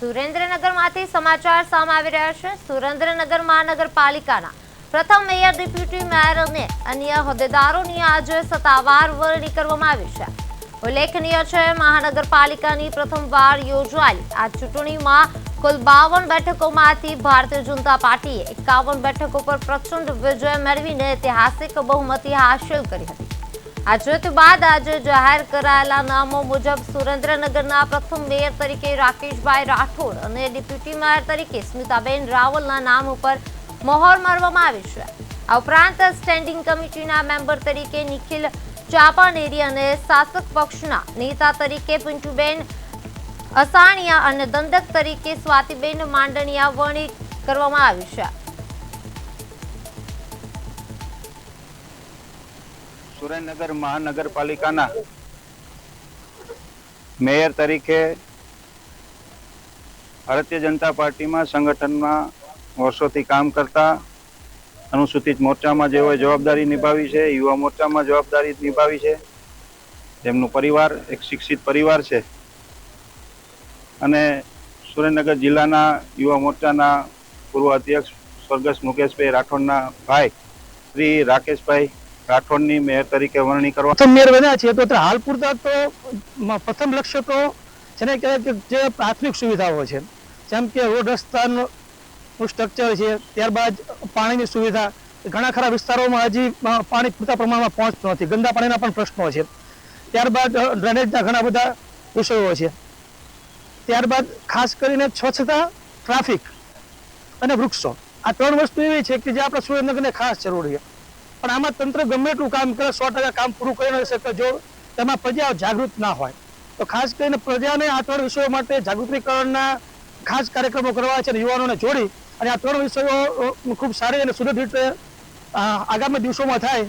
સુરેન્દ્રનગરમાંથી સમાચાર સામે આવી રહ્યા છે। સુરેન્દ્રનગર મહાનગરપાલિકાના પ્રથમ મેયર, ડેપ્યુટી મેયર અને અન્ય હોદ્દેદારોની આજે સત્તાવાર વરણી કરવામાં આવી છે। ઉલ્લેખનીય છે, મહાનગરપાલિકાની પ્રથમવાર યોજાયેલી આ ચૂંટણીમાં કુલ 52 બેઠકોમાંથી ભારતીય જનતા પાર્ટીએ 51 બેઠકો પર પ્રચંડ વિજય મેળવીને ઐતિહાસિક બહુમતી હાંસલ કરી હતી। આ જીત બાદ આજે જાહેર કરાયેલા નામો મુજબ સુરેન્દ્રનગરના પ્રથમ મેયર તરીકે રાકેશભાઈ રાઠોડ અને ડેપ્યુટી મેયર તરીકે સ્મિતાબેન રાવલના નામ ઉપર મહોર મારવામાં આવી છે। આ ઉપરાંત સ્ટેન્ડિંગ કમિટીના મેમ્બર તરીકે નિખિલ ચાપાનેરી અને શાસક પક્ષના નેતા તરીકે પિન્ટુબેન અસાણિયા અને દંડક તરીકે સ્વાતિબેન માંડણિયા વરણી કરવામાં આવી છે। સુરેન્દ્રનગર મહાનગરપાલિકાના મેયર તરીકે ભારતીય જનતા પાર્ટીમાં સંગઠનમાં વર્ષોથી કામ કરતા અનુસૂચિત મોરચામાં જેઓએ જવાબદારી નિભાવી છે, યુવા મોરચામાં જવાબદારી નિભાવી છે, તેમનું પરિવાર એક શિક્ષિત પરિવાર છે અને સુરેન્દ્રનગર જિલ્લાના યુવા મોરચાના પૂર્વ અધ્યક્ષ સ્વર્ગસ્થ મુકેશભાઈ રાઠોડના ભાઈ શ્રી રાકેશભાઈ રાઠોડની મેયર તરીકે વરણી કરવા પ્રથમ મેયર બન્યા છે। તો હાલ પૂરતા તો પ્રથમ લક્ષ્ય તો જેને કહેવાય કે જે પ્રાથમિક સુવિધાઓ છે, જેમ કે રોડ રસ્તાનું સ્ટ્રક્ચર છે, ત્યારબાદ પાણીની સુવિધા, ઘણા ખરા વિસ્તારોમાં હજી પાણી પૂરતા પ્રમાણમાં પહોંચતું નથી, ગંદા પાણીના પણ પ્રશ્નો છે, ત્યારબાદ ડ્રેનેજના ઘણા બધા વિષયો છે, ત્યારબાદ ખાસ કરીને સ્વચ્છતા, ટ્રાફિક અને વૃક્ષો, આ 3 વસ્તુ એવી છે કે જે આપણા સુરેન્દ્રનગરને ખાસ જરૂરી છે। પણ આમાં તંત્ર ગમે એટલું કામ કરે, 100% કામ પૂરું કરી ન શકે જો તેમાં પ્રજા જાગૃત ના હોય। તો ખાસ કરીને પ્રજાને આ 3 વિષયો માટે જાગૃતિકરણના ખાસ કાર્યક્રમો કરવા છે અને યુવાનોને જોડી અને આ 3 વિષયો ખૂબ સારી અને સુદૃઢ રીતે આગામી દિવસોમાં થાય